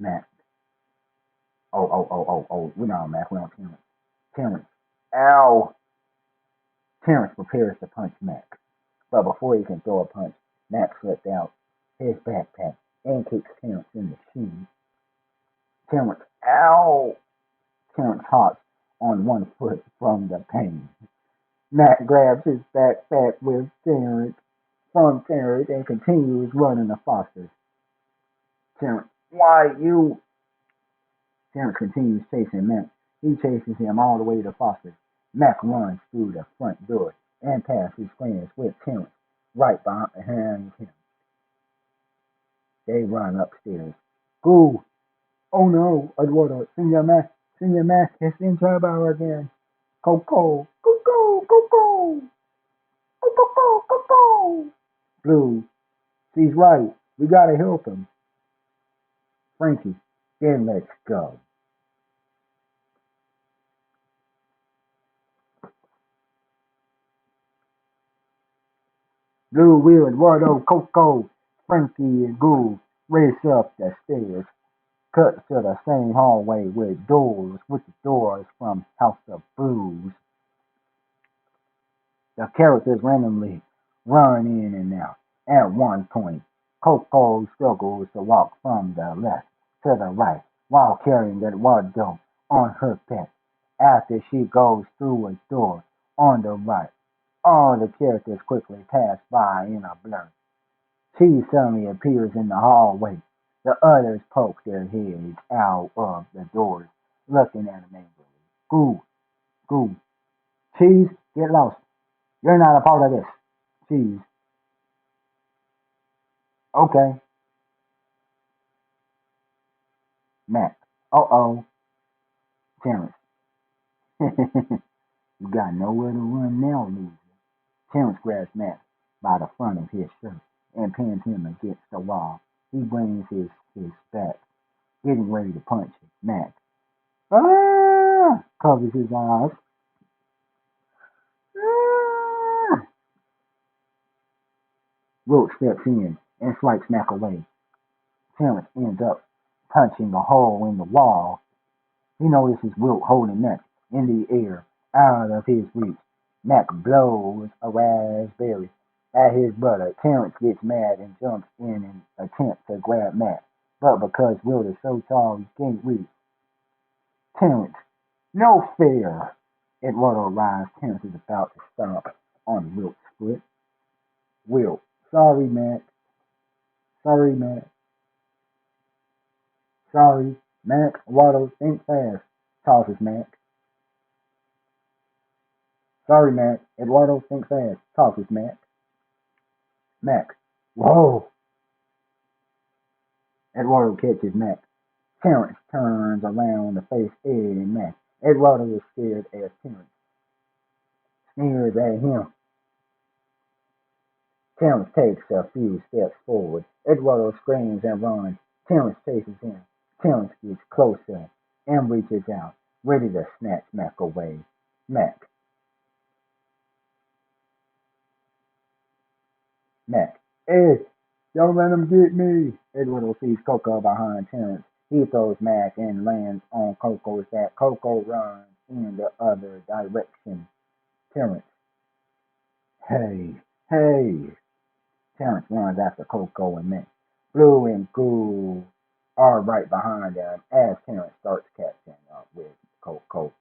Mac. Oh. We know Mac. We on Terrence. Terrence. Ow. Terrence prepares to punch Mac. But before he can throw a punch, Mac slipped out his backpack and kicks Terrence in the shin. Terrence. Ow. Terrence hops on one foot from the pain. Mac grabs his backpack with Terrence from Terrence and continues running to Foster's. Terrence. Why you? Terrence continues chasing Mac. He chases him all the way to Foster's. Mac runs through the front door and past his friends with Terrence right behind him. They run upstairs. Go! Oh no, Eduardo, Senior Mac is in trouble again. Coco, Coco, Coco, Coco, Coco. Blue, she's right. We gotta help him. Frankie, then let's go. Blue, Will, Eduardo, Coco, Frankie, and Goo race up the stairs. Cut to the same hallway with the doors from House of Blues. The characters randomly run in and out. At one point, Coco struggles to walk from the left to the right while carrying Eduardo on her back. After she goes through a door on the right, all the characters quickly pass by in a blur. She suddenly appears in the hallway. The others poke their heads out of the doors, looking at them angrily. Goo, goo. Cheese, get lost. You're not a part of this. Cheese. Okay. Mac. Uh-oh. Terrence. You got nowhere to run now, loser. Terrence grabs Mac by the front of his shirt and pins him against the wall. He brings his back, getting ready to punch Mac. Ah! Covers his eyes. Ah! Wilt steps in and swipes Mac away. Terrence ends up punching a hole in the wall. He notices Wilt holding Mac in the air out of his reach. Mac blows a raspberry at his brother. Terrence gets mad and jumps in an attempt to grab Mac. But because Wilt is so tall he can't reach, Terrence, no fair! Eduardo arrives. Terrence is about to stomp on Wilt's foot. Wilt, sorry, Mac. Sorry, Mac. Sorry. Mac, Eduardo, think fast. Tosses Mac. Sorry, Mac. Eduardo, think fast. Tosses Mac. Mac. Whoa! Eduardo catches Mac. Terrence turns around to face Ed and Mac. Eduardo is scared as Terrence sneers at him. Terrence takes a few steps forward. Eduardo screams and runs. Terrence chases him. Terrence gets closer and reaches out, ready to snatch Mac away. Mac. Mac. Ed, don't let him get me. Eduardo sees Coco behind Terrence. He throws Mac and lands on Coco's back. Coco runs in the other direction. Terrence. Hey, hey. Terrence runs after Coco and Mac. Blue and Goo are right behind them as Terrence starts catching up with Coco.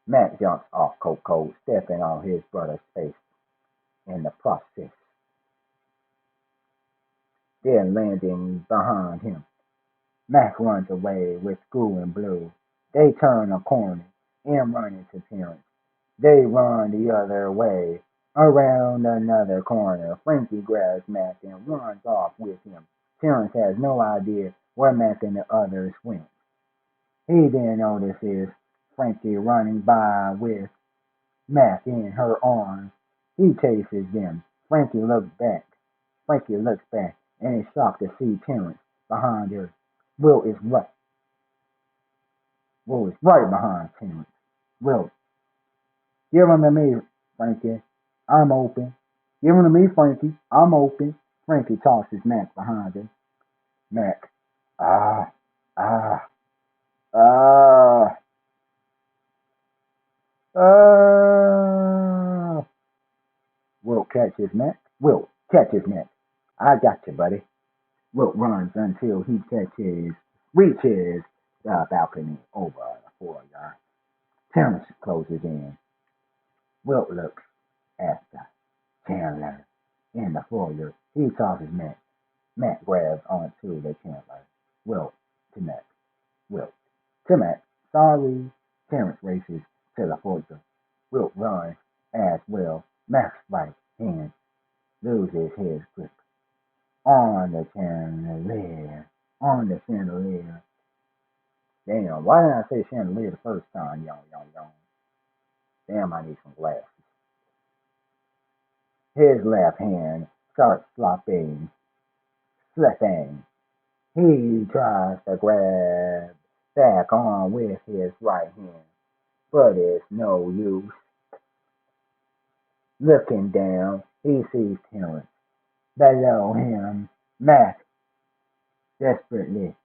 Mac jumps off Coco, stepping on his brother's face in the process, then landing behind him. Mac runs away with Goo and Blue. They turn a corner and run into Terrence. They run the other way around another corner. Frankie grabs Mac and runs off with him. Terrence has no idea where Mac and the others went. He then notices Frankie running by with Mac in her arms. He chases them. Frankie looks back and is shocked to see Terrence behind her. Will is right. Will is right behind Terrence. Will, give him to me, Frankie. I'm open. Give him to me, Frankie. I'm open. Frankie tosses Mac behind him. Mac. Ah. Ah, ah, ah. Wilt catches Mac. Wilt catches Mac. I got you, buddy. Wilt runs until he reaches the balcony over the 4 yard. Terrence closes in. Wilt looks at the Chandler in the foyer. He tosses Mac. Mac grabs onto the Chandler. Wilt to Mac. Wilt to Mac. Sorry. Terrence races to the foyer. Wilt runs as well. Mac's right hand loses his grip on the chandelier. On the chandelier. Damn, why didn't I say chandelier the first time? Young, young, young. Damn, I need some glasses. His left hand starts slipping. He tries to grab back on with his right hand, but it's no use. Looking down, he sees Terrence. Below him, Mac desperately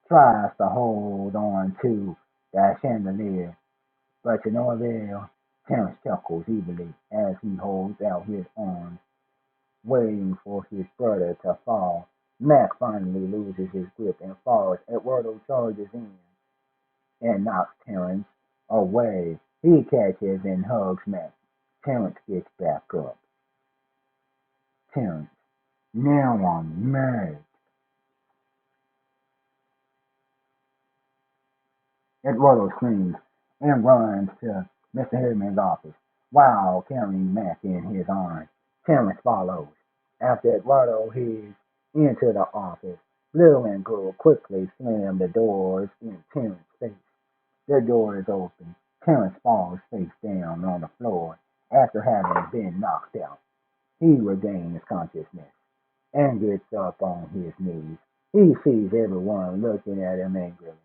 tries to hold on to the chandelier, but to no avail. Terrence chuckles evilly as he holds out his arms, waiting for his brother to fall. Mac finally loses his grip and falls. Eduardo charges in and knocks Terrence away. He catches and hugs Mac. Terrence gets back up. Terrence, now I'm mad. Eduardo screams and runs to Mr. Harriman's office while carrying Mac in his arms. Terrence follows. After Eduardo heads into the office, Blue and Gould quickly slam the doors in Terrence's face. The door is open. Terrence falls face down on the floor after having been knocked out. He regains consciousness and gets up on his knees. He sees everyone looking at him angrily.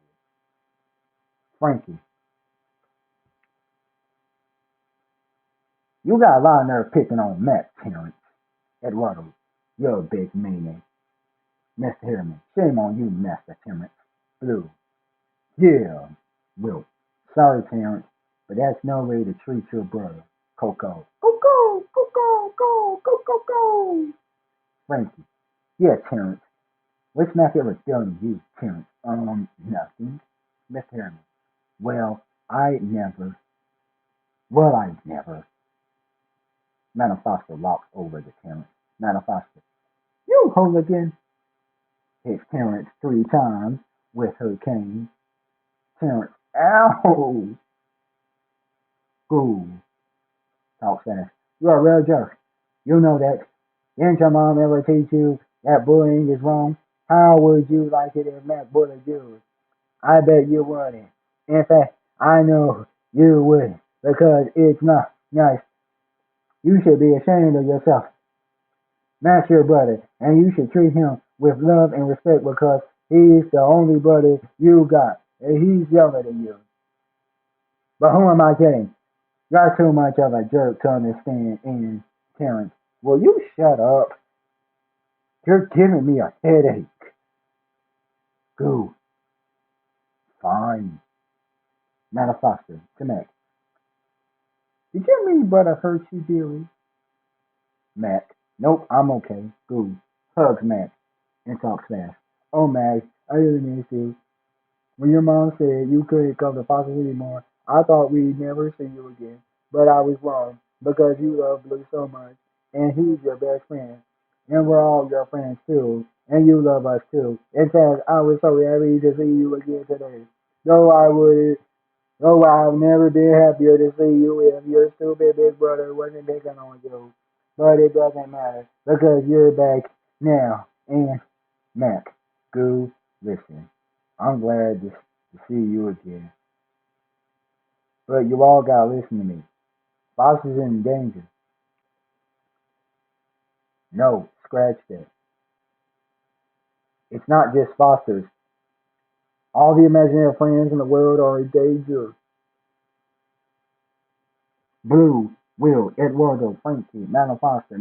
Frankie, you got a lot of nerve picking on Matt, Terrence. Eduardo, you're a big meanie. Mr. Harriman, shame on you, Master Terrence. Blue, yeah, Will. Sorry, Terrence, but that's no way to treat your brother. Coco, Coco, Coco, Coco, Coco, Coco. Frankie, yeah, Terrence. What's Mac ever done to you, Terrence? Nothing. Mr. Harriman, well, I never. Well, I never. Madam Foster walks over to Terrence. Madam Foster, you hooligan! Hits Terrence 3 times with her cane. Terrence, ow! School. Talks fast. You're a real jerk. You know that. Didn't your mom ever teach you that bullying is wrong? How would you like it if Matt bullied you? I bet you wouldn't. In fact, I know you wouldn't because it's not nice. You should be ashamed of yourself. Matt's your brother, and you should treat him with love and respect because he's the only brother you got, and he's younger than you. But who am I kidding? You're too much of a jerk to understand, and Terrence, will you shut up? You're giving me a headache. Go. Fine. Nana Foster, to Mac. Did your mean brother hurt you dearly? Mac. Nope, I'm okay. Go. Hugs Mac and talks fast. Oh, Mac, I really miss you. When your mom said you couldn't come to Foster anymore, I thought we'd never see you again. But I was wrong because you love Blue so much, and he's your best friend, and we're all your friends too, and you love us too. In fact, I was so happy to see you again today. Though I would, though I've never been happier to see you if your stupid big brother wasn't picking on you. But it doesn't matter because you're back now, and Mac, go listen. I'm glad to see you again. But you all gotta listen to me. Fox is in danger. No, scratch that. It's not just Foster's. All the imaginary friends in the world are in danger. Blue, Will, Eduardo, Frankie, Madam Foster,